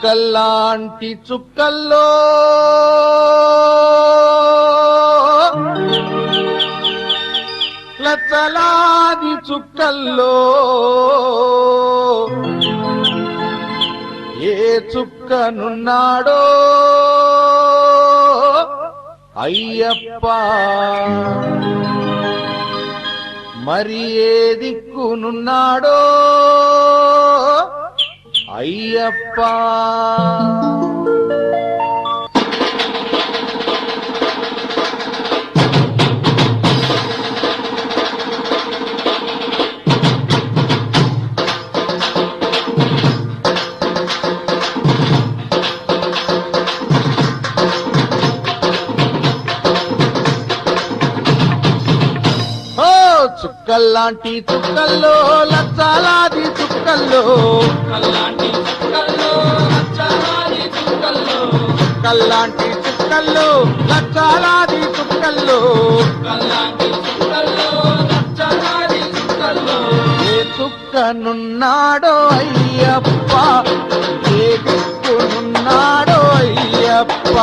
చుక్కల్లాంటి చుక్కల్లో లచ్చలాది చుక్కల్లో ఏ చుక్కనున్నాడో అయ్యప్ప, మరి ఏ దిక్కునున్నాడో అయ్యప్ప. చుక్కల్లాంటి చుక్కల్లో లచ్చలాది చుక్కల్లో, చుక్కల్లాంటి చుక్కల్లో లచ్చలాది చుక్కల్లో, చుక్కల్లాంటి చుక్కల్లో లచ్చలాది చుక్కల్లో, చుక్కల్లాంటి చుక్కల్లో లచ్చలాది చుక్కల్లో ఏ చుక్కనున్నాడో అయ్యప్ప, ఏ దిక్కునున్నాడో అయ్యప్ప.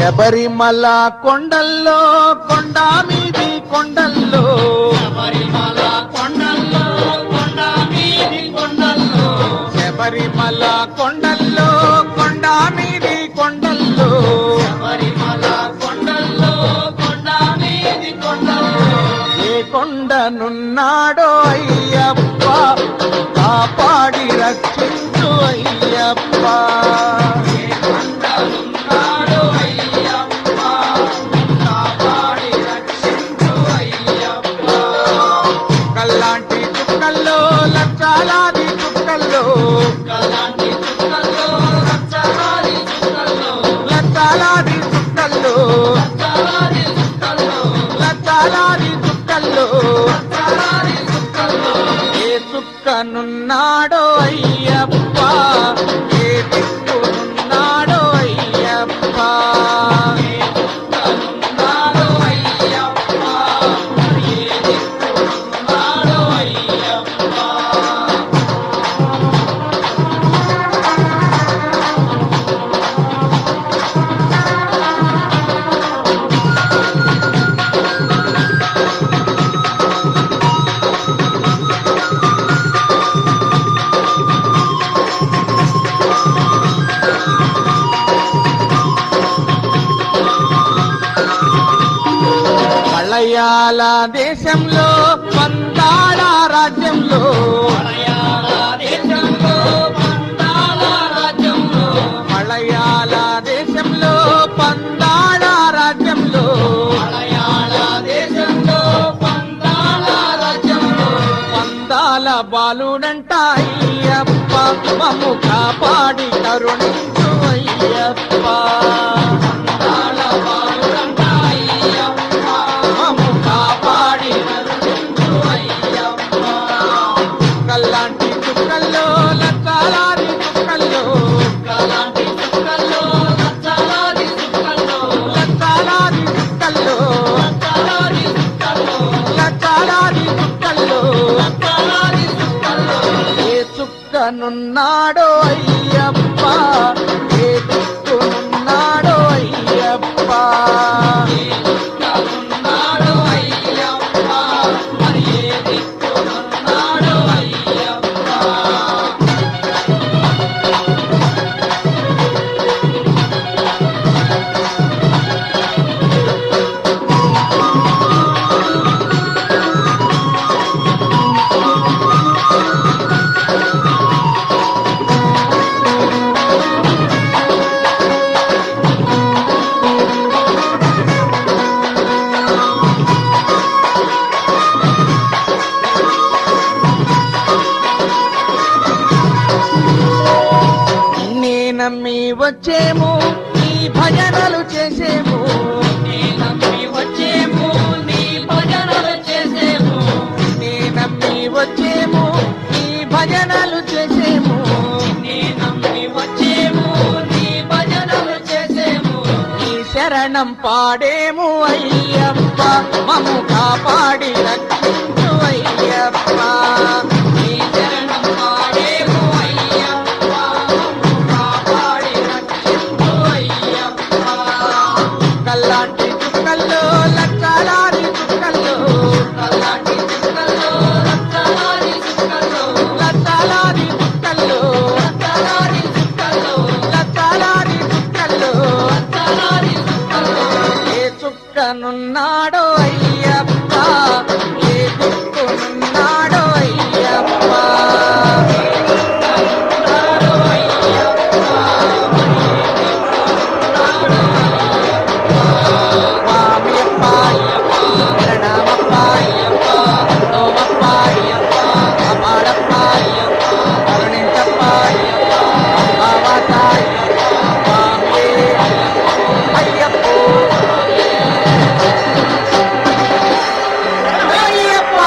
శబరిమల కొండల్లో, కొండ మీది కొండల్లో, శబరిమల కొండల్లో, కొండ మీది కొండల్లో, శబరిమల కొండల్లో, కొండ మీది కొండల్లో, శబరిమల కొండల్లో, కొండ మీది కొండల్లో ఏ కొండనున్నాడో అయ్యప్ప, కాపాడి రక్షించు అయ్యప్ప. చుక్కల్లాంటి చుక్కల్లో లచ్చలాది చుక్కల్లో, చుక్కల్లాంటి చుక్కల్లో లచ్చలాది చుక్కల్లో, లచ్చలాది చుక్కల్లో, లచ్చలాది చుక్కల్లో, లచ్చలాది చుక్కల్లో లచ్చలాది చుక్కల్లో ఏ చుక్కనున్నాడో అయ్యప్ప, ఏ దిక్కునున్నాడో అయ్యప్ప. చుక్కలున్నాడో అయ్యప్ప, ఏ దిక్కులున్నాడో అయ్యప్ప. మలయాళ దేశంలో పందాళ రాజ్యంలో, మలయాళ దేశంలో పందాల రాజ్యంలో, మలయాళ దేశంలో పందాళ రాజ్యంలో, మలయాళ దేశంలో పందాల రాజ్యంలో పందాల బాలుడంట అయ్యప్ప, మమ్ము కాపాడి కరుణించు అయ్యప్ప. పందాల బాలుడంట అయ్యప్ప, మమ్ము కాపాడి కరుణించు అయ్యప్ప. చుక్కల్లాంటి చుక్కల్లో లచ్చలాది చుక్కల్లో, చుక్కల్లాంటి చుక్కల్లో లచ్చలాది చుక్కల్లో, లచ్చలాది చుక్కల్లో, లచ్చలాది చుక్కల్లో, లచ్చలాది చుక్కల్లో లచ్చలాది చుక్కల్లో ఏ చుక్కనున్నాడో అయ్యప్ప, ఏ దిక్కునున్నాడో అయ్యప్ప. చుక్కలున్నాడో అయ్యప్ప, మరి ఏ దిక్కులున్నాడో అయ్యప్ప. వచ్చేము నీ భజనలు చేసేము నీ నమ్మి వచ్చేము నీ భజనలు చేసేము నీ నమ్మి వచ్చేము నీ భజనలు చేసేము నీ నమ్మి వచ్చేము నీ భజనలు చేసేము నీ శరణం పాడేము అయ్యప్ప మమ్ము కాపాడి రక్షించు అయ్యప్ప నీ శరణం పాడేము అయ్యప్ప కాపాడి రక్షించు అయ్యప్ప కల్లాంటి చుక్కల్లో లక్షలాది చుక్కల్లో కల్లాటి చుక్కల్లో రక్తలాది చుక్కల్లో లక్షలాది చుక్కల్లో రక్తలాది చుక్కల్లో లక్షలాది చుక్కల్లో రక్తలాది చుక్కల్లో ఏ చుక్కనున్నాడో అయ్యప్ప ఏ దిక్కునున్నాడో అయ్యప్ప స్వామియప్ప శరణమప్ప సోమప్ప అపాడప్ప కరుణించప్ప అమ్మావాస స్వామి అయ్యప్పో అయ్యప్ప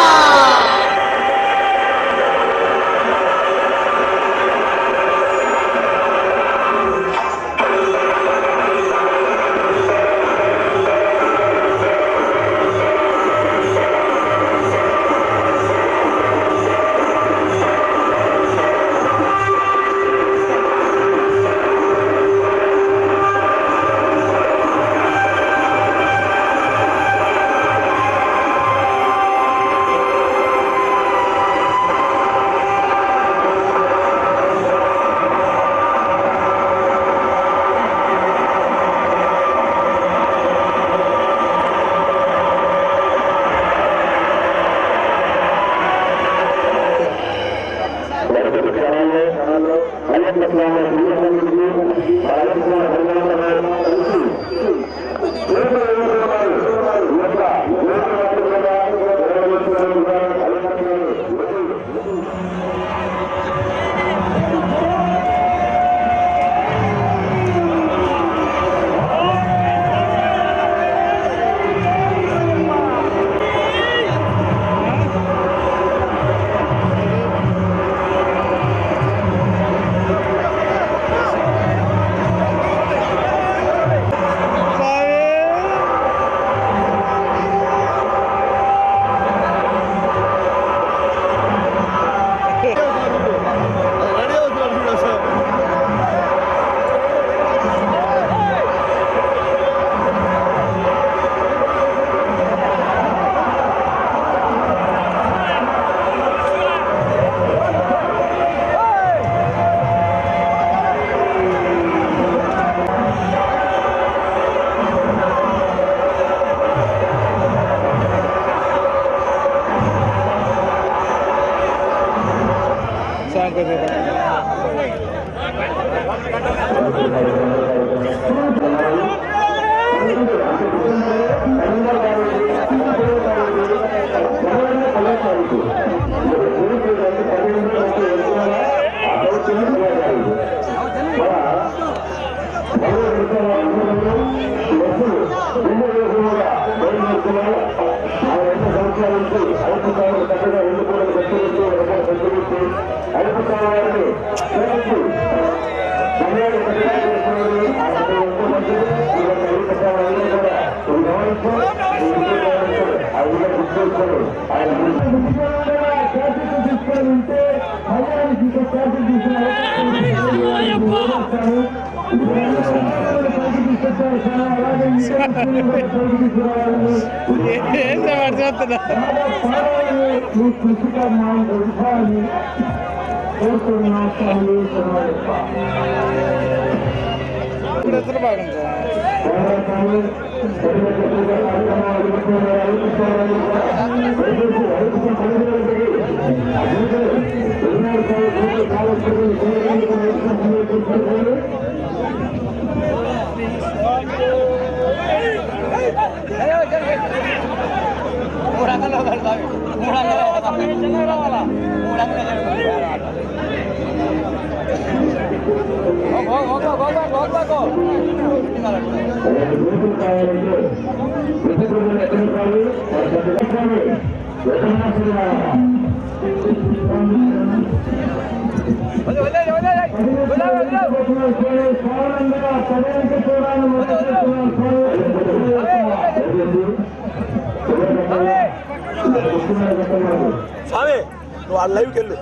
స్వామి నువ్వు ఆ లైవ్కి వెళ్ళు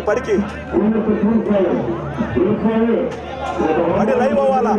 పడికి పడి లైవ్ అవ్వాలా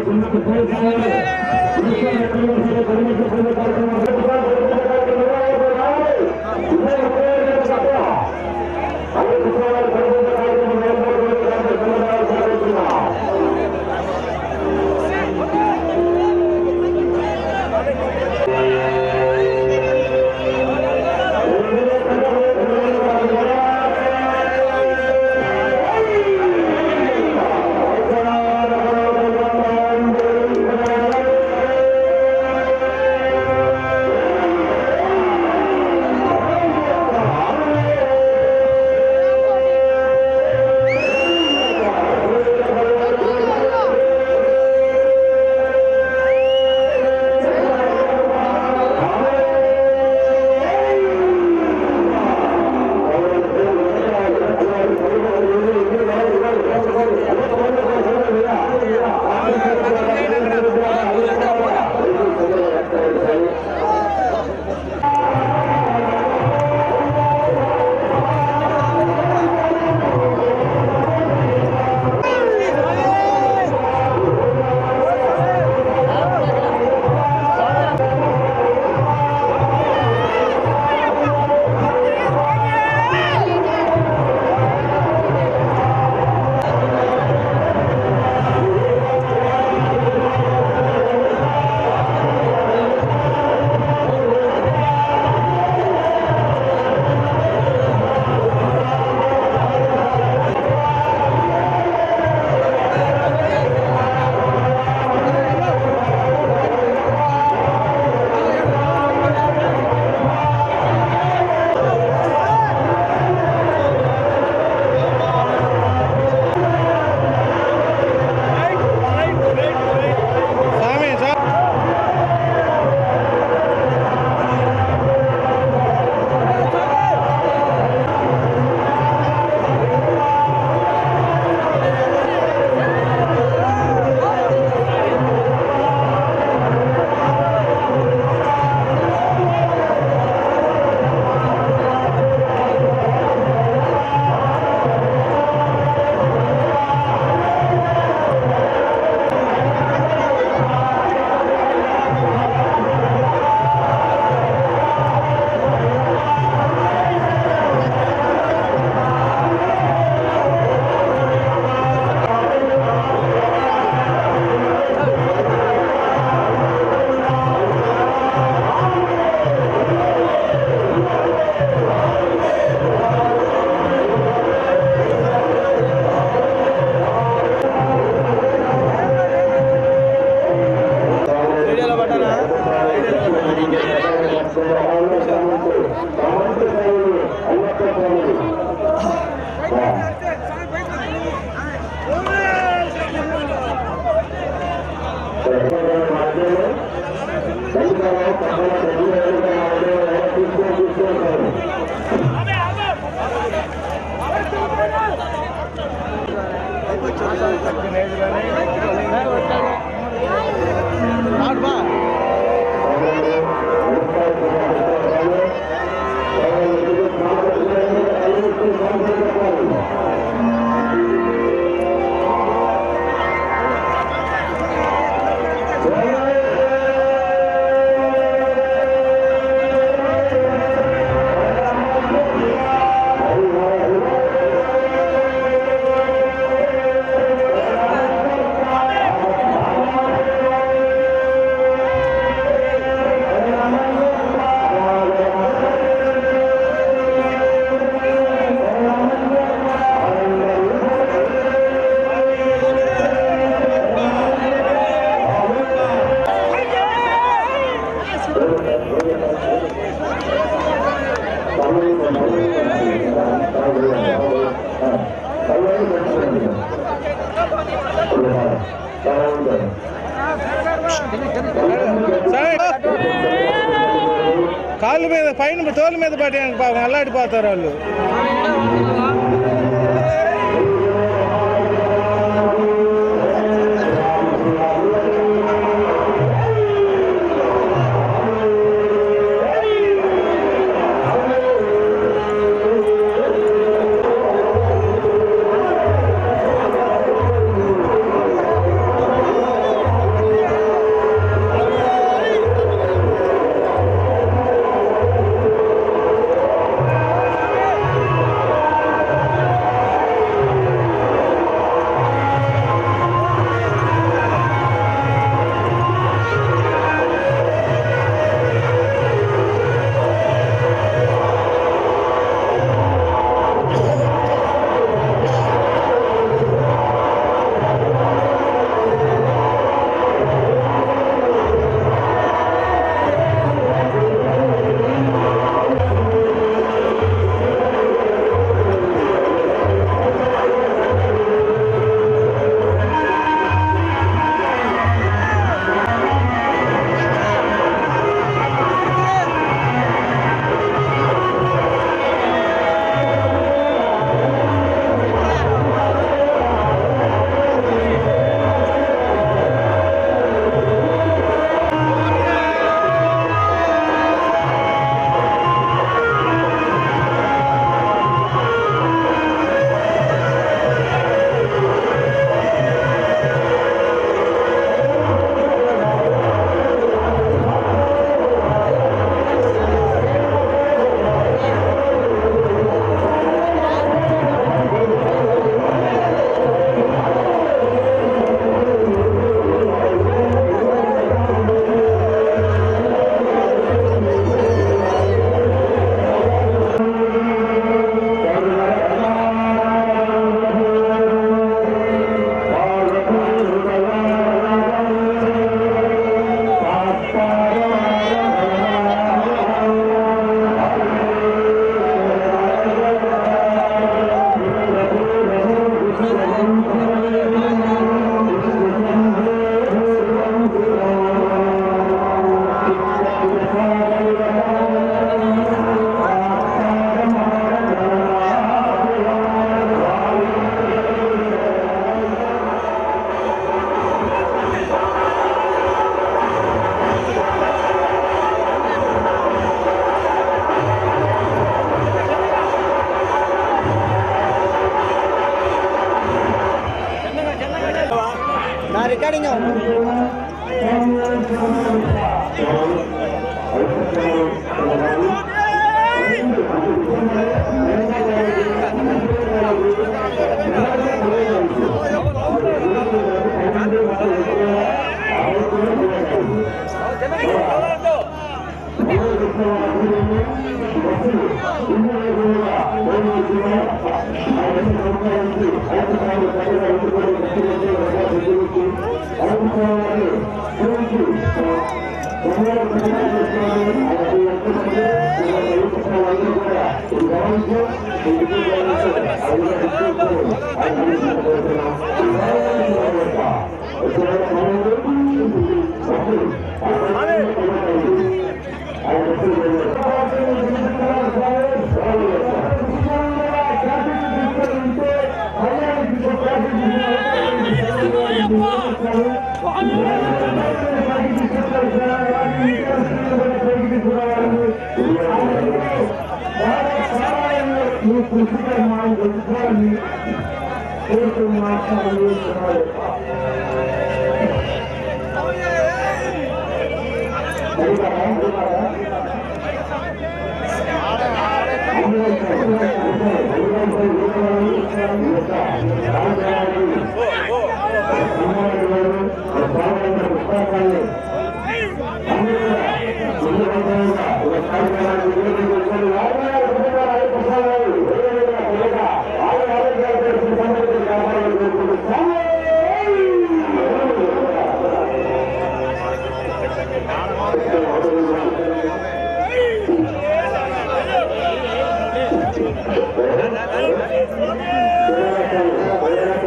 కాళ్ళ మీద పైన తోలు మీద పట్టడానికి పాపం అల్లాడిపోతారు వాళ్ళు.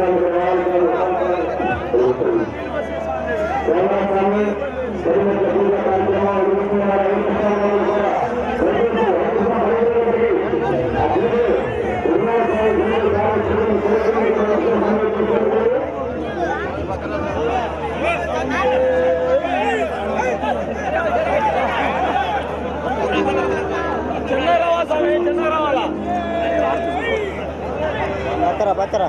Gracias. బత్తరా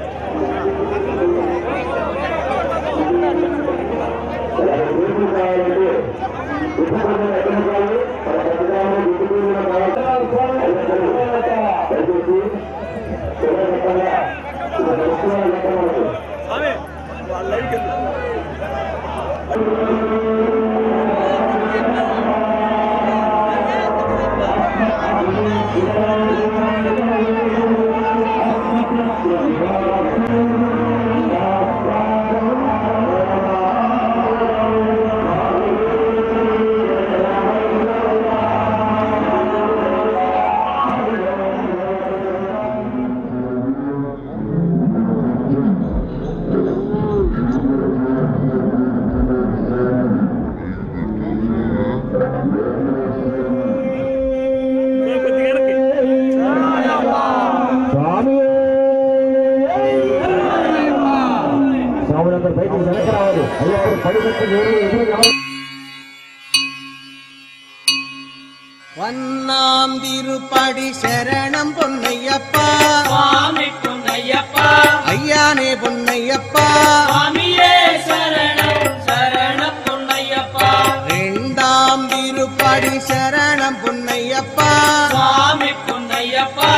స్వామి వాళ్ళ లైవ్కి వెళ్ళు. స్వాములందరూ బయటకు వెనక రావాలి. అయ్యా పడిపెట్టి வண்ணாம் திருப்படி சரணம் பொன்னையப்பா சுவாமி பொன்னையப்பா ஐயானே பொன்னையப்பா சுவாமியே சரணம் சரண பொன்னையப்பா ரெண்டாம் திருப்படி சரணம் பொன்னையப்பா சுவாமி பொன்னையப்பா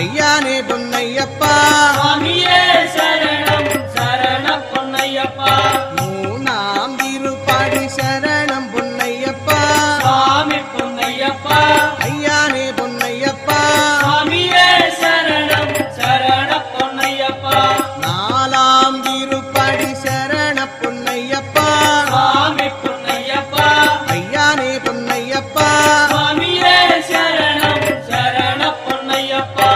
ஐயானே பொன்னையப்பா சுவாமியே சரணம் சரண பொன்னையப்பா மூணாம் திருப்படி சரணம் பொன்னையப்பா சுவாமி பொன்னையப்பா ஐயானே பொன்னையப்பா சுவாமியே சரணம் சரண பொன்னையப்பா நாலாம் திருப்படி சரண பொன்னையப்பா சுவாமி பொன்னையப்பா ஐயானே பொன்னையப்பா சுவாமியே சரணம் சரண பொன்னையப்பா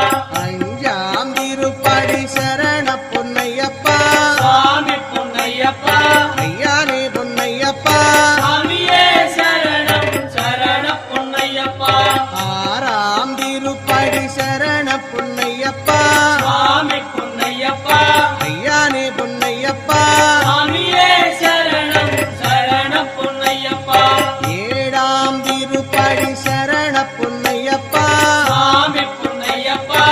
அஞ்சாம் திருப்படி சரண பொன்னையப்பா சுவாமி பொன்னையப்பா ஐயானே பொன்னையப்பா சுவாமியே சரணம் சரண பொன்னையப்பா ஆறாம் திருப்படி சரண பொன்னையப்பா சுவாமி பொன்னையப்பா ஐயானே பொன்னையப்பா சுவாமியே சரணம் சரண பொன்னையப்பா ஏழாம் திருப்படி சரண பொன்னையப்பா சுவாமி பொன்னையப்பா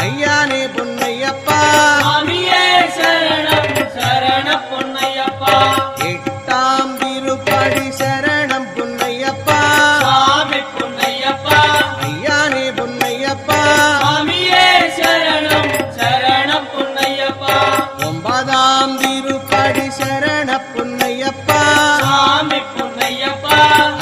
ஐயானே பொன்னையப்பா சுவாமியே சரணம் சரண பொன்னையப்பா எட்டாம் திருப்படி சரணம் பொன்னையப்பா சுவாமி பொன்னையப்பா ஐயானே பொன்னையப்பா சுவாமியே சரணம் சரண பொன்னையப்பா ஒன்பதாம் திருப்படி சரண பொன்னையப்பா சுவாமி பொன்னையப்பா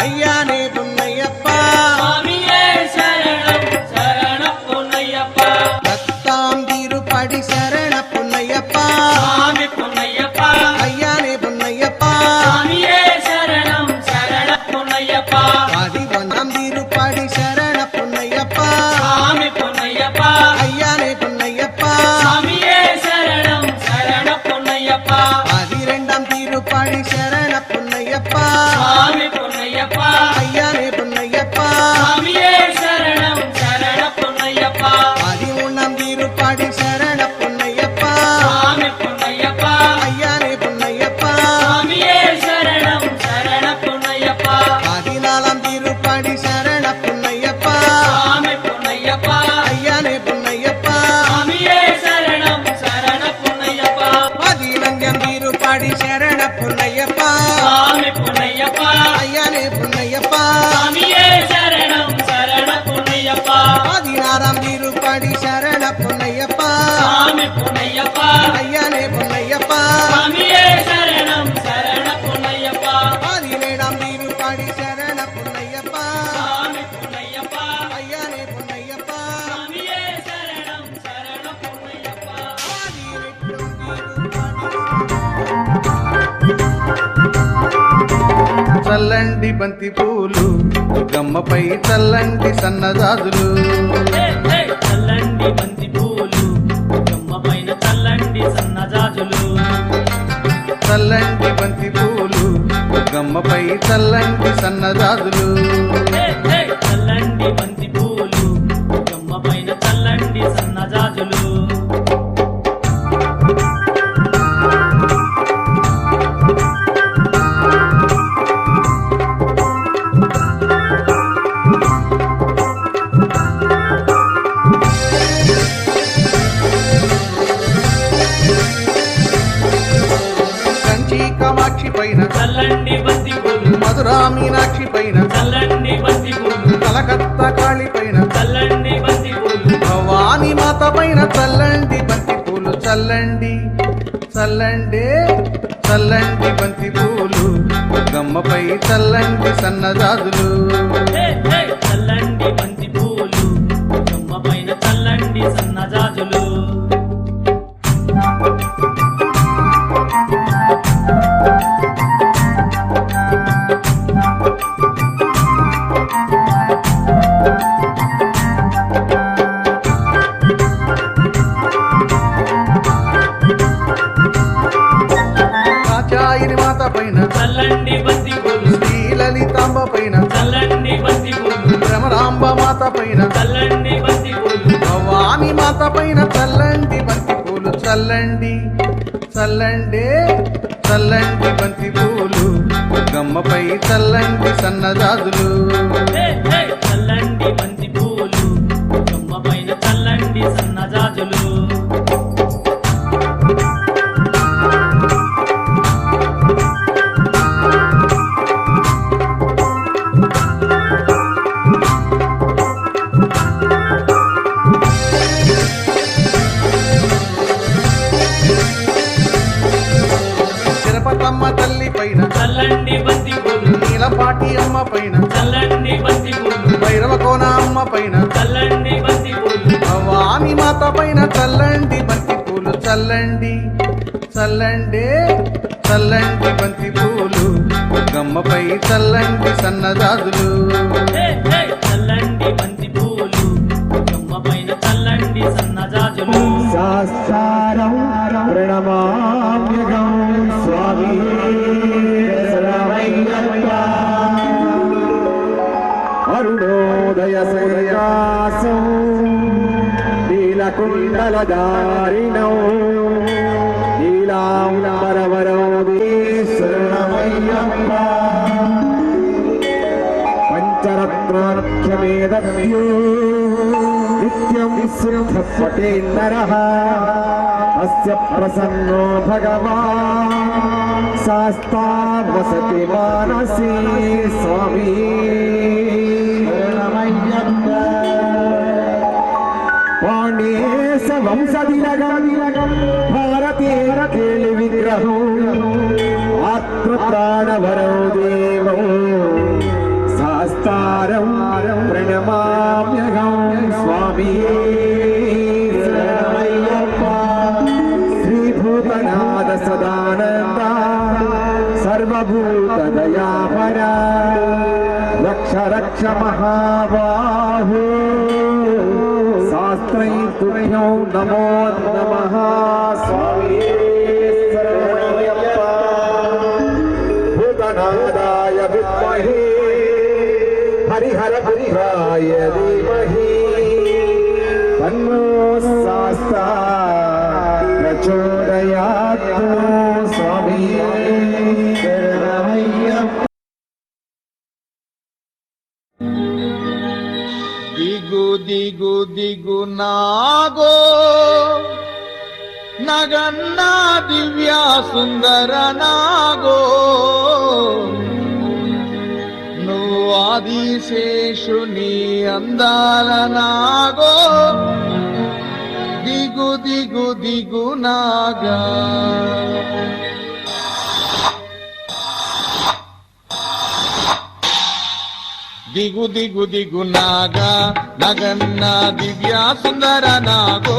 ஐயானே பொன்னையப்பா சுவாமியே சரணம் சரண பொன்னையப்பா பத்தாம் திருப்படி சரண பொன்னையப்பா சுவாமி பொன்னையப்பா ஐயானே பொன்னையப்பா சுவாமியே சரணம் சரண பொன்னையப்பா பதினொன்றாம் திருப்படி சரண பொன்னையப்பா சுவாமி பொன்னையப்பா ஐயானே பொன்னையப்பா சுவாமியே சரணம் சரண பொன்னையப்பா பதிரெண்டாம் திருப்படி சரண பொன்னையப்பா சுவாமி பொன்னையப்பா ஐயானே பொன்னையப்பா சுவாமியே சரணம் சரண பொன்னையப்பா பதிமூணாம் திருப்படி சரண பொன்னையப்பா சுவாமி பொன்னையப்பா ஐயானே பொன்னையப்பா சுவாமியே சரணம் சரண பொன்னையப்பா பதினாலாம் திருப்படி சரண பொன்னையப்பா சுவாமி பொன்னையப்பா ஐயானே பொன்னையப்பா சுவாமியே சரணம் சரண பொன்னையப்பா பதினஞ்சாம் திருப்படி சரண பொன்னையப்பா சுவாமி பொன்னையப்பா ஐயானே பொன்னையப்பா சுவாமியே சரணம் சரண பொன்னையப்பா பதினாறாம் திருப்படி சரண பொன்னையப்பா சுவாமி பொன்னையப்பா ஐயானே பொன்னையப்பா சுவாமியே சரணம் சரண பொன்னையப்பா பதினேழாம் திருப்படி சரண பொன்னையப்பா சுவாமி பொன்னையப்பா ஐயானே பொன்னையப்பா சுவாமியே சரணம் சரண பொன்னையப்பா చల్లండి బంతి పూలు గమ్మపై చల్లండి సన్నజాజులు చల్లండి బంతి పూలు గమ్మ పైన చల్లండి సన్నజాజులు చల్లండి బంతి పూలు గమ్మపై చల్లండి సన్నజాజులు చల్లండి బంతి పూలు గమ్మ పైన చల్లండి సన్నజాజులు పైన చల్లండి బంతి పూలు భవానీ మాత పైన చల్లండి బంతి పూలు చల్లండి చల్లండి చల్లండి బంతి పూలు దుర్గమ్మపై చల్లండి సన్నజాజులు హే, హే, చల్లండి బంతి పూలు దుర్గమ్మ పైన చల్లండి సన్నజాజులు కాచాయిని మాత పైన చల్లండి బంతి పూలు శ్రీ లలితాంబ పైన చల్లండి బంతి పూలు భ్రమరాంబ మాత పైన చల్లండి బంతి పూలు భవానీ మాత పైన చల్లండి బంతి పూలు చల్లండి చల్లండి చల్లండి బంతి పూలు దుర్గమ్మపై చల్లండి సన్నజాజులు హే, హే, చల్లండి బంతి పూలు దుర్గమ్మ పైన చల్లండి సన్నజాజులు తిరుపతమ్మ తల్లి పైన చల్లండి బంతి పూలు నీలపాటి అమ్మ పైన చల్లండి బంతి పూలు భైరవకోన అమ్మ పైన చల్లండి బంతి పూలు భవానీ మాత పైన చల్లండి బంతి పూలు చల్లండి చల్లండి చల్లండి బంతి పూలు దుర్గమ్మపై చల్లండి సన్నజాజులు హే, హే, చల్లండి బంతి పూలు దుర్గమ్మ పైన చల్లండి సన్నజాజులు శాస్త్రారం ప్రణమామ్యగం స్వామి శరణమయ్యప్ప అరుణోదయ సూర్యాసం నీలకుండలధారిణౌ నీలాంబరవరౌ శరణమయ్యప్ప పంచరత్నాఖ్యమేదవ్యో నిత్యం విశుద్ధపటే నరః అస్య ప్రసన్నో భగవాన్ శాస్తా వసతి మానసీ స్వామి శరణమయ్యప్ప పాణేశ వంశదిలగం భారతీయ కేళి విగ్రహం ఆత్మప్రాణవరో దేవో శాస్తారం ప్రణమామ్యహం స్వామి శరణమయ్యప్ప శ్రీభూతనాథ సదానంద సర్వభూత దయాపర రక్ష రక్ష మహాబాహు శాస్త్రై తుభ్యో నమో నమః స్వామి శరణమయ్యప్ప భూతనాదాయ విద్మహే హరిహరపుత్రాయ ధీమహి తన్నో శాస్తా ప్రచోదయాత్ స్వామి శరణమయ్యప్ప దిగు దిగు దిగు నాగో నగన్న దివ్యా సుందర నాగో నువ్వు ఆదిశేషుని అందాల నాగో దిగు దిగు దిగు నాగా దిగు దిగు దిగు నాగా నగన్న దివ్యా సుందర నాగో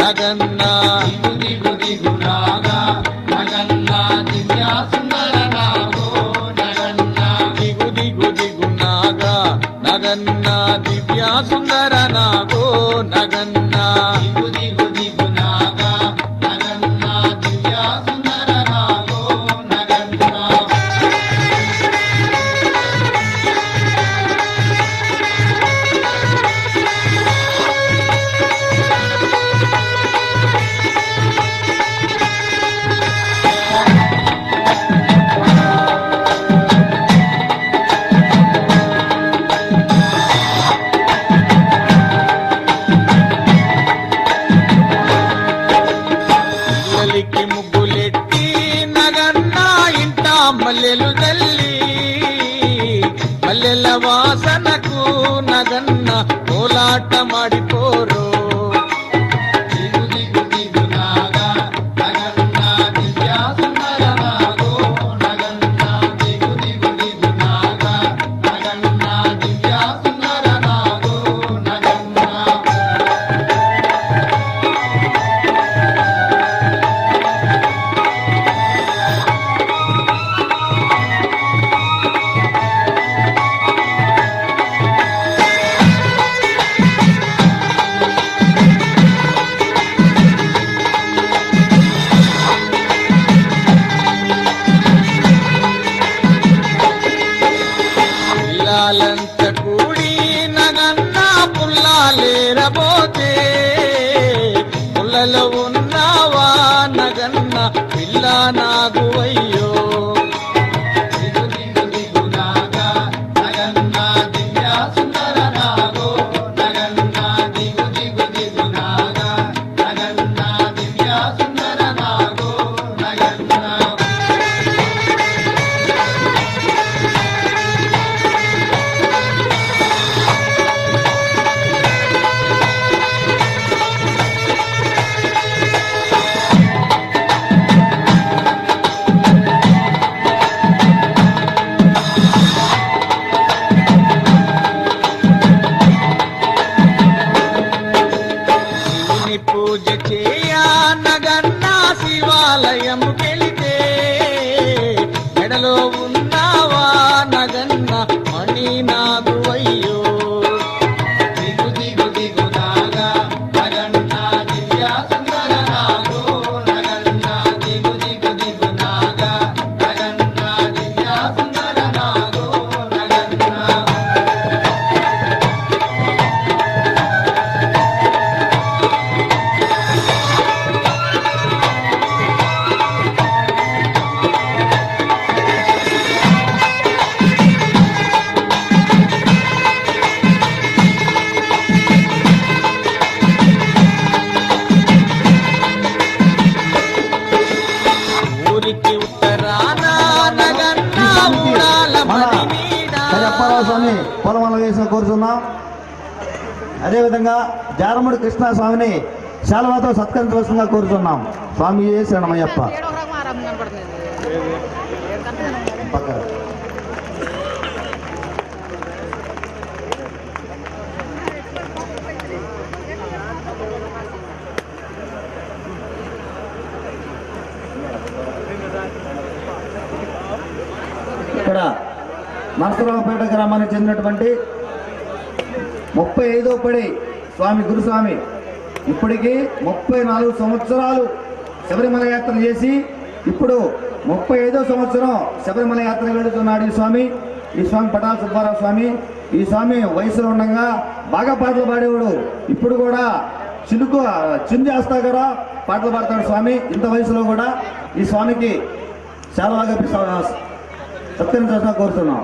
నగన్న దిగు దిగు నాగా నగన్న దివ్యా సుందర నాగో నగన్న దిగు దిగు దిగు నాగా నగన్న దివ్యా సుందర నాగో నగన్న దిగు దిగు దిగు నాగా నగన్న దివ్యా సుందర నాగో నగన్న ಆಟ ಮಾಡಿಕೋರು ದಿಗು ದಿಗು ದಿಗು ನಾಗ ನಗನ್ನ ದಿವ್ಯ ಸುಂದರ ನಾಗೋ ನಗನ್ನ ದಿಗು ದಿಗು ದಿಗು ನಾಗ ನಗನ್ನ ದಿವ್ಯ ಸುಂದರ ನಾಗೋ ನಗನ್ನ పిల్లాలంత కూడి నగన్న పుల్లాలేరబోతే పుల్లలో ఉన్నావా నగన్న పిల్ల నాగువయ్యో దిగు దిగు దిగు నాగా నగన్న దివ్య సుందర నాగో నగన్న దిగు దిగు దిగు నాగా నగన్న దివ్య సుందర నాగో నగన్న శివుని పూజ చేయా నగన్న శివాలయం కెళితే మెడలో ఉన్నావా నగన్న మణి నాగువయ్యో దిగు దిగు దిగు నాగా నగన్న దివ్య సుందర నాగో నగన్న దిగు దిగు దిగు నాగా నగన్న దివ్య సుందర నాగో నగన్న ఊరికి ఉత్తరాన నగన్న ఊడాల మణి నీడ అప్పారావు స్వామి పొలమల్ల వేసిన కోరుతున్నాం. అదేవిధంగా జారముడి కృష్ణ స్వామిని శాలువాతో సత్కరించవలసిందిగా కోరుతున్నాం. స్వామి శరణమయ్యప్ప. పక్కన. ఇక్కడ నరసరావుపేట గ్రామానికి చెందినటువంటి 35వ పడి స్వామి గురుస్వామి ఇప్పటికీ 34 సంవత్సరాలు శబరిమల యాత్ర చేసి ఇప్పుడు 35వ సంవత్సరం శబరిమల యాత్ర వెళుతున్నాడు ఈ స్వామి పటాల సుబ్బారావు స్వామి. ఈ స్వామి వయసులో ఉండగా బాగా పాటలు పాడేవాడు. ఇప్పుడు కూడా చింది వేస్తా కూడా పాటలు పాడతాడు స్వామి. ఇంత వయసులో కూడా ఈ స్వామికి చాలా బాగా సత్కరించాల్సిన కోరుతున్నాం.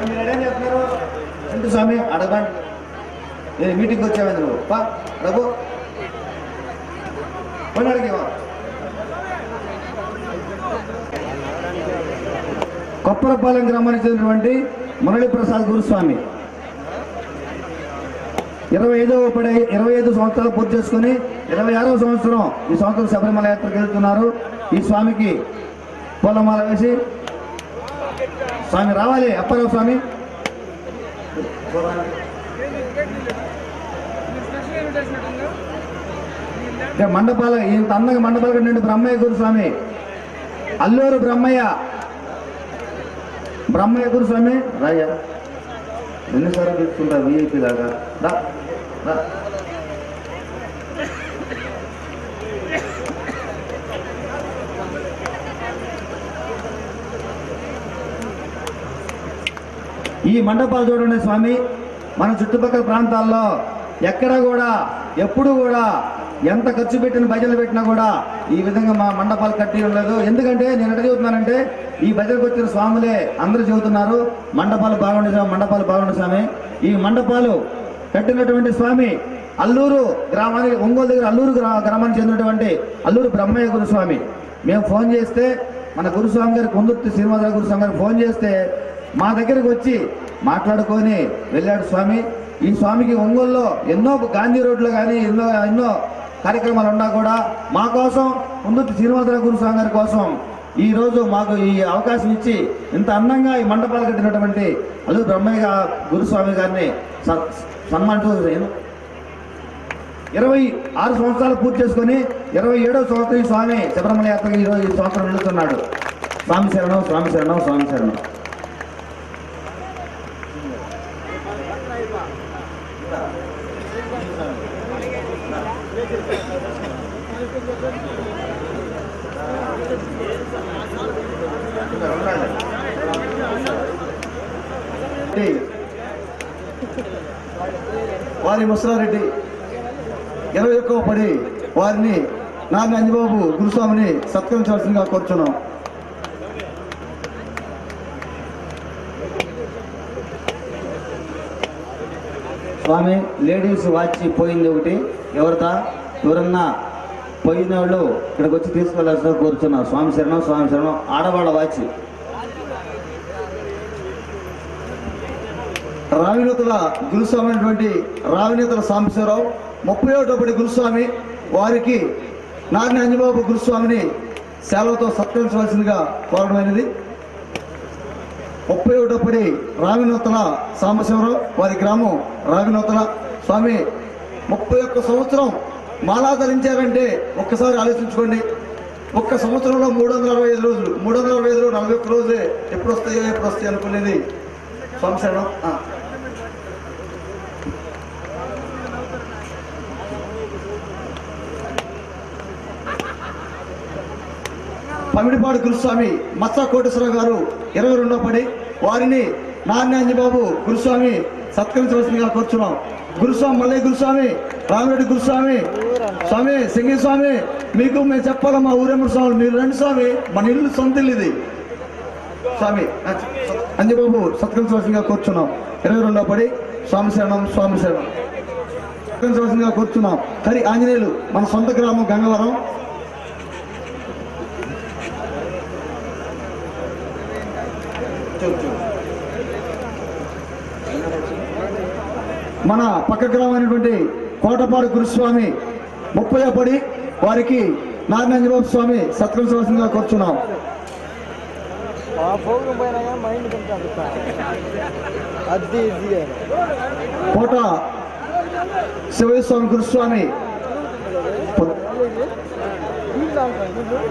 మీరేం చెప్తున్నారు చింటూ స్వామి? అడగండి. నేను మీటింగ్కి వచ్చావు నువ్వు రఘు అడిగేవా? కొప్పరపాలెం గ్రామానికి చెందినటువంటి మురళీ ప్రసాద్ గురుస్వామి 25 సంవత్సరాలు పూర్తి చేసుకుని 26వ సంవత్సరం ఈ సంవత్సరం శబరిమల యాత్రకు వెళ్తున్నారు. ఈ స్వామికి పూలమాల వేసి స్వామి రావాలి. అప్పారావు స్వామి మండపాల ఇంత అందంగా మండపాల కట్టిన బ్రహ్మయ్య గురుస్వామి, అల్లూరు బ్రహ్మయ్య గురుస్వామి రాయ్యా. ఎన్నిసార్లు తీసుకుంటా విఐపి లాగా రా. ఈ మండపాలు చూడండి స్వామి. మన చుట్టుపక్కల ప్రాంతాల్లో ఎక్కడ కూడా ఎప్పుడు కూడా ఎంత ఖర్చు పెట్టిన భజనలు పెట్టినా కూడా ఈ విధంగా మా మండపాలు కట్టి ఉండలేదు. ఎందుకంటే నేను ఎట్లా చెబుతున్నానంటే ఈ భజనకు వచ్చిన స్వాములే అందరూ చెబుతున్నారు మండపాలు బాగుండే స్వామి. ఈ మండపాలు కట్టినటువంటి స్వామి అల్లూరు గ్రామానికి, ఒంగోలు దగ్గర అల్లూరు గ్రామానికి చెందినటువంటి అల్లూరు బ్రహ్మయ్య గురు స్వామి. మేము ఫోన్ చేస్తే మన గురుస్వామి గారికి కొందుర్తి శ్రీనివాసరావు గురుస్వామి గారికి ఫోన్ చేస్తే మా దగ్గరికి వచ్చి మాట్లాడుకొని వెళ్ళాడు స్వామి. ఈ స్వామికి ఒంగోలులో ఎన్నో గాంధీ రోడ్లో కానీ ఎన్నో కార్యక్రమాలు ఉన్నా కూడా మా కోసం కొందుర్తి శ్రీనివాసరావు గురుస్వామి గారి కోసం ఈ రోజు మాకు ఈ అవకాశం ఇచ్చి ఇంత అందంగా ఈ మండపాలు కట్టినటువంటి అల్లూరి బ్రహ్మయ్య గురుస్వామి గారిని సన్మానిస్తూ 26 సంవత్సరాలు పూర్తి చేసుకొని 27వ సంవత్సరం ఈ స్వామి శబరిమల యాత్రకి ఈరోజు ఈ సంవత్సరం వెళుతున్నాడు. స్వామి శరణం, స్వామి శరణం, స్వామి శరణం. వారి ముసలారెడ్డి 21వ పడి వారిని నాన్న అంజబాబు గురుస్వామిని సత్కరించవలసిందిగా కోరుచున్నాం. స్వామి లేడీస్ వాచ్ పోయింది ఒకటి, ఎవరన్నా పోయిన వాళ్ళు ఇక్కడికి వచ్చి తీసుకెళ్లాల్సిన కోరుచున్నాం. స్వామి శరణం, స్వామి శరణం. ఆడవాళ్ళ వాచ్ రావినేతుల గురుస్వామి అయినటువంటి రావినేతుల సాంబశివరావు 31వ పడి గురుస్వామి వారికి నారాయణ అంజబాబు గురుస్వామిని సేవలతో సత్కరించవలసిందిగా కోరడమైనది. 31వ పడి రావినూతల సాంబశివరావు వారి గ్రామం రావినూతల. స్వామి 31 సంవత్సరం మాలా ధరించారంటే ఒక్కసారి ఆలోచించుకోండి. ఒక్క సంవత్సరంలో 365 రోజులు, 365 రోజులు 41 రోజులే ఎప్పుడు వస్తాయి అనుకునేది. స్వామి శరణం. పమిడిపాడు గురుస్వామి మత్స కోటేశ్వరరావు గారు 22వ పడి వారిని నారాయణ అంజబాబు గురుస్వామి సత్కరించవలసిందిగా కోరుచున్నాం. గురుస్వామి మల్లయ్య గురుస్వామి, రామిరెడ్డి గురుస్వామి, స్వామి సింగి స్వామి, మీకు మేము చెప్పాలి మా ఊరేమ్మ స్వామి, మీరు రండి స్వామి, మన ఇల్లు సొంత ఇల్లు ఇది. స్వామి అంజబాబు సత్కరించవలసిందిగా కోరుచున్నాం. 22వ పడి స్వామి శరణం, స్వామి శరణం. సత్కరించవలసిందిగా కోరుచున్నాం. హరి ఆంజనేయులు మన సొంత గ్రామం గంగవరం. మన పక్క గ్రామైనటువంటి కోటపాడు గురుస్వామి 30వ పడి వారికి నారాయణ అంజబాబు స్వామి సత్కరించవలసిందిగా కోరుచున్నాం. కోట శివయ్య స్వామి గురుస్వామి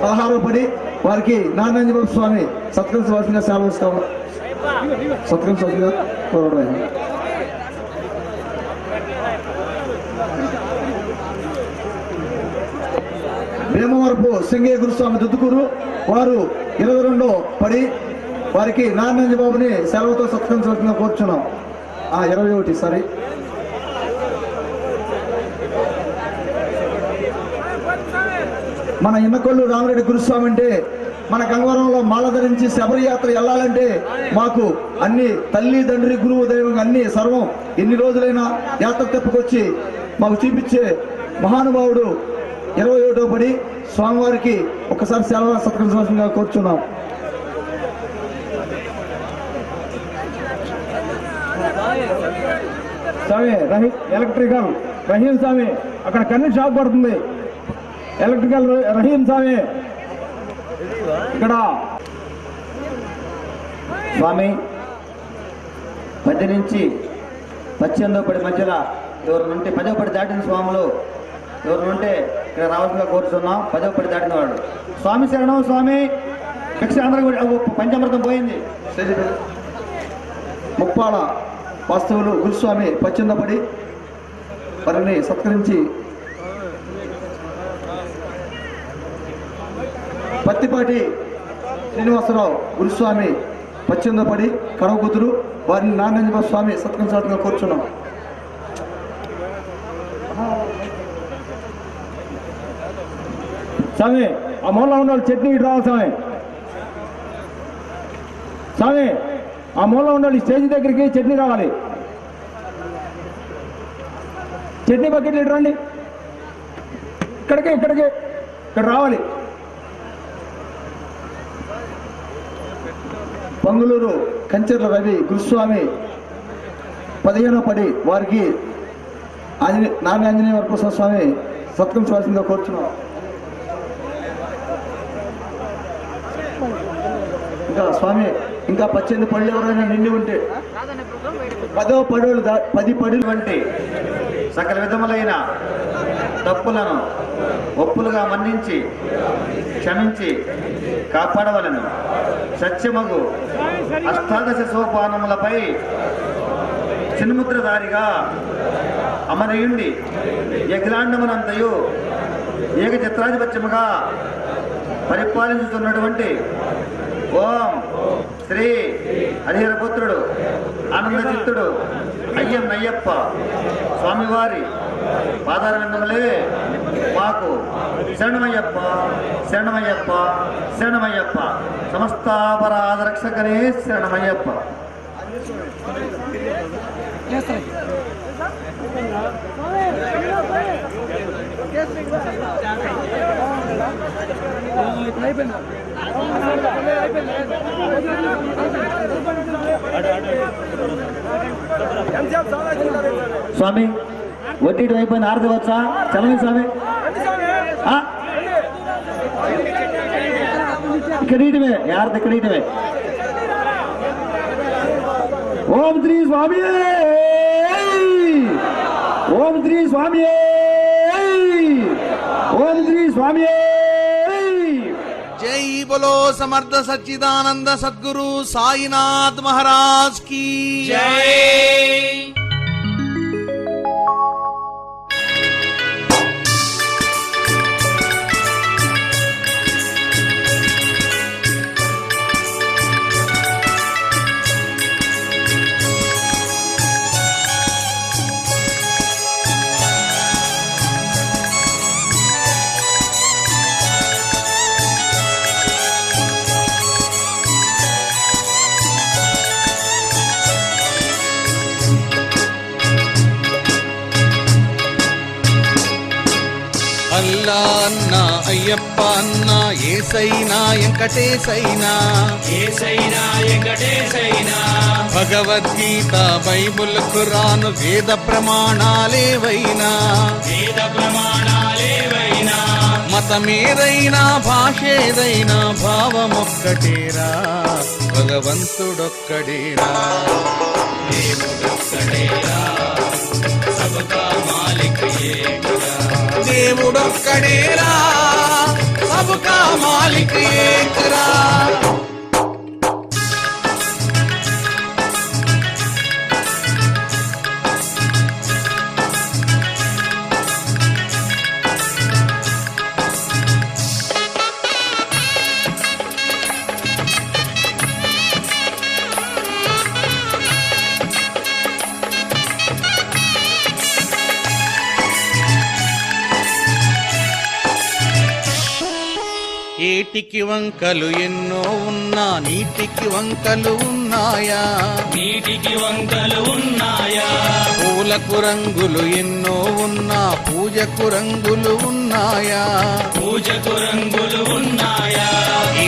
16వ పడి వారికి నారాయణ అంజబాబు స్వామి సత్కరించవలసిందిగా సత్కరించవలసిందిగా కోరడం. భీమవరపు సింగయ్య గురుస్వామి దుద్దుకూరు వారు 22వ పడి వారికి నారాయణ అంజబాబుని సెలవుతో సత్కరించవలసిందిగా కోరుచున్నాం. 21 సారీ. మన ఇన్నకొల్లు రామిరెడ్డి గురుస్వామి అంటే మన గంగవరంలో మాల ధరించి శబరి యాత్ర వెళ్ళాలంటే మాకు అన్ని తల్లి తండ్రి గురువు దైవం అన్ని సర్వం ఎన్ని రోజులైనా యాత్ర తెప్పుకొచ్చి మాకు చూపించే మహానుభావుడు 21వ పడి స్వామివారికి ఒకసారి సెలవు సత్కరించవలసిందిగా కోరుచున్నాం. స్వామి ఎలక్ట్రికల్ రహీం స్వామి అక్కడ కన్నీ షాక్ పడుతుంది. ఎలక్ట్రికల్ రహీం స్వామి ఇక్కడ స్వామి మధ్య నుంచి 18వ పడి మధ్యలో ఎవరినుంటే 10వ పడి దాటిన స్వాములు ఎవరినుంటే ఇక్కడ రావాల్సిందిగా కోరుతున్నాం. 10వ పడి దాటిన వాడు స్వామి శరణం. స్వామి పంచామృతం పోయింది. ముప్పాల వాస్తవులు గురుస్వామి 18వ పడి వారిని సత్కరించి పత్తిపాటి శ్రీనివాసరావు గురుస్వామి 18వ పడి కడవ కూతురు వారిని నారాయణ స్వామి సత్కరించాలని కోరుచున్నాం. స్వామి ఆ మూలలో ఉన్న చట్నీ ఇటు రావాలి. స్వామి స్వామి ఆ మూలలో ఉన్న స్టేజ్ దగ్గరికి చట్నీ రావాలి. చట్నీ బకెట్లు ఇటు రండి. ఇక్కడ రావాలి. పొంగులూరు కంచెర్ల రవి గురుస్వామి 15వ పడి వారికి నామి ఆంజనేయ వరప్రసాద స్వామి సత్కం చూడాల్సిందిగా కోరుచున్నాం. ఇంకా స్వామి ఇంకా 18 పళ్ళు ఎవరైనా నిండి ఉంటే 10వ పడులు 10 పడులు వంటి సకల విధములైన తప్పులను ఒప్పులుగా మన్నించి క్షమించి కాపాడవలను. సత్యమగు అష్టాదశ సోపానములపై చిన్ముద్రధారిగా అమరయుండి యజ్ఞాండమునంతయు ఏకచిత్రాధిపత్యముగా పరిపాలించుతున్నటువంటి ఓం శ్రీ హరిహరపుత్రుడు ఆనందచిత్తుడు అయ్యప్ప స్వామివారి పాదారవిందములే మాకు శరణమయ్యప్ప శరణమయ్యప్ప శరణమయ్యప్ప. సమస్తాపరాధ రక్షకనే శరణమయ్యప్ప. స్వామి ఒట్టి అయిపోయింది ఆరతి వచ్చా చలవి స్వామి ఇక్కడ ఇటువే ఆరతి ఇక్కడ ఇటువే. ఓం శ్రీ స్వామి ఓం శ్రీ స్వామి ఓం శ్రీ స్వామి. జై బోలో సమర్థ సచ్చిదానంద సద్గురు సాయినాథ్ మహారాజ్ की జై. అల్లా అన్న అయ్యప్ప అన్న ఏసైనా వెంకటేశైనా ఏసైనా వెంకటేశైనా భగవద్గీత బైబుల్ ఖురాన్ వేద ప్రమాణాలేవైనా వేద ప్రమాణాలేవైనా మతమేదైనా భాషేదైనా భావమొక్కటేరా భగవంతుడొక్కడేరా దేవుడొక్కడేరా సబకా మాలిక్ ఏకరా దేవుడొక్కడేరా సబ్కా మాలిక్ ఏకరా. ఏటికి వంకలు ఎన్నో ఉన్నా నీటికి వంకలు ఉన్నాయా నీటికి వంకలు ఉన్నాయా పూలకు రంగులు ఎన్నో ఉన్నా పూజకు రంగులు ఉన్నాయా పూజకు రంగులు ఉన్నాయా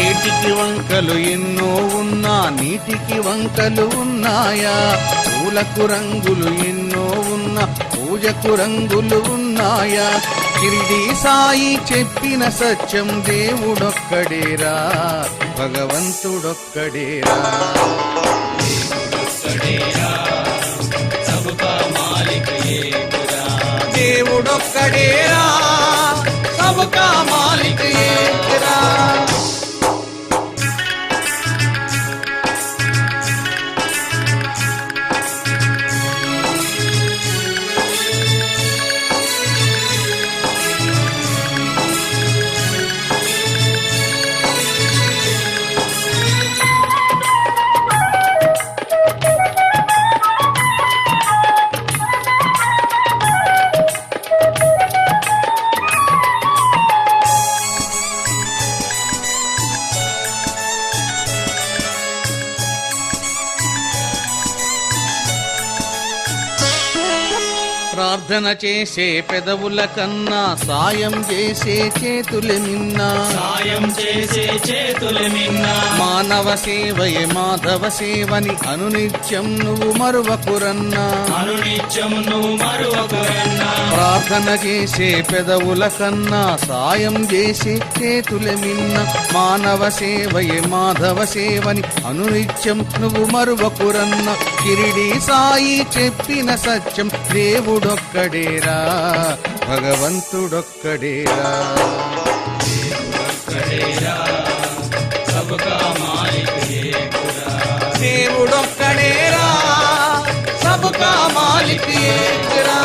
ఏటికి వంకలు ఎన్నో ఉన్నా నీటికి వంకలు ఉన్నాయా పూలకు రంగులు ఎన్నో ఉన్నా పూజకు రంగులు ఉన్నాయా షిరిడి సాయి చెప్పిన సత్యం దేవుడొక్కడేరా భగవంతుడొక్కడేరా దేవుడొక్కడేరా సబకా మాలిక్ ఏకరా దేవుడొక్కడేరా సబ్కా మాలిక్ ఏకరా. ప్రార్థన చేసే పెదవుల కన్నా సాయం చేసే చేతులే మిన్నా. సాయం చేసే చేతులు మిన్న. మానవ సేవయే మాధవ సేవని అనునిత్యం నువ్వు మరువకురన్నా. అనునిత్యం నువ్వు మరువకురన్నా. ప్రార్థన చేసే పెదవుల కన్నా సాయం చేసే చేతులే మిన్న. మానవ సేవయే మాధవ సేవని అనునిత్యం నువ్వు మరువకురన్న. కిరిడి సాయి చెప్పిన సత్యం దేవుడొక్కడేరా, భగవంతుడొక్కడేరా. సబ్కా మాలిక్ ఏకురా. దేవుడొక్కడేరా, సబ్కా మాలిక్ ఏకురా.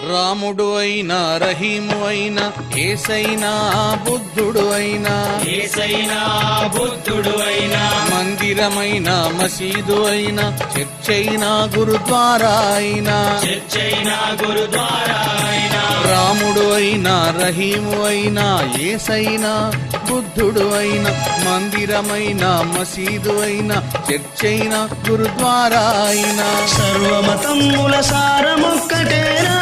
రాముడు అయినా రహీము అయినా ఏసైనా బుద్ధుడు అయినా. ఏసైనా బుద్ధుడు అయినా. మందిరమైన మసీదు అయినా చర్చైనా గురుద్వారా అయినా. చర్చైనా గురుద్వారా అయినా. రాముడు అయినా రహీము అయినా ఏసైనా బుద్ధుడు అయినా మందిరమైన మసీదు అయినా చర్చైనా గురుద్వారా అయినా. సర్వమతముల సారమొక్కటేనా.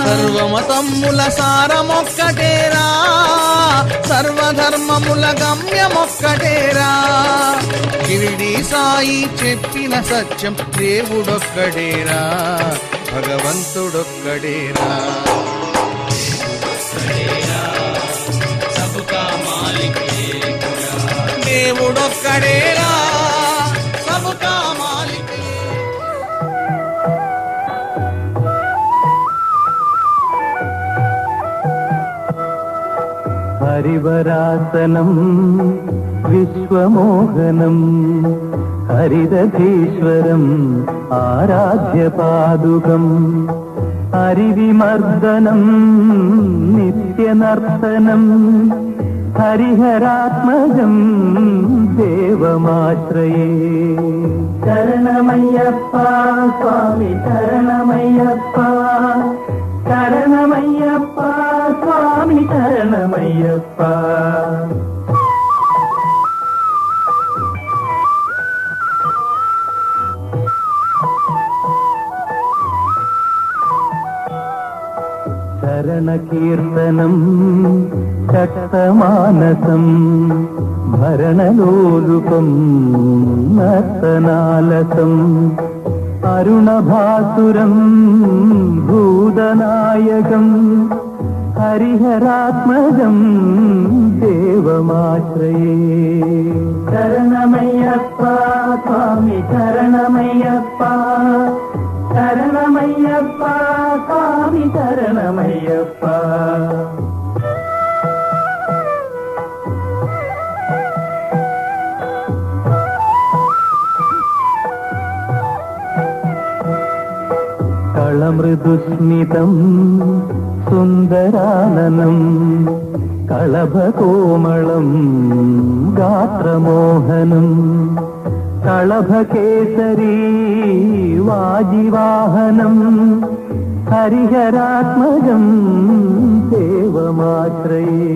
సర్వమతముల సారమొక్కటేరా, సర్వధర్మముల గమ్యమొక్కటేరా. షిరిడి సాయి చెప్పిన సత్యం దేవుడొక్కడేరా, భగవంతుడొక్కడేరా. సబ్కా మాలిక్ ఏకురా. దేవుడొక్కడేరా, సబ్కా మాలిక్. హరివరాసనం విశ్వమోహనం హరిదధీశ్వరం ఆరాధ్యపాదుకం హరివిమర్దనం నిత్యనర్తనం హరిహరాత్మజం దేవమాశ్రయే. శరణమయ్యప్ప స్వామి శరణమయ్యప్ప, శరణమయ్యప్ప స్వామి శరణమయ్యప్ప. శరణకీర్తనం శక్తమానసం భరణలోలుపం నర్తనాలసం అరుణభాసురం భూతనాయకం హరిహరాత్మజం దేవమాశ్రయే. శరణమయ్యప్ప స్వామి శరణమయ్యప్ప, శరణమయ్యప్ప స్వామి శరణమయ్యప్ప. కళమృదుస్మితం సుందరాననం కళభకోమళం గాత్రమోహనం కళభకేసరీ వాజివాహనం హరిహరాత్మజం దేవమాశ్రయే.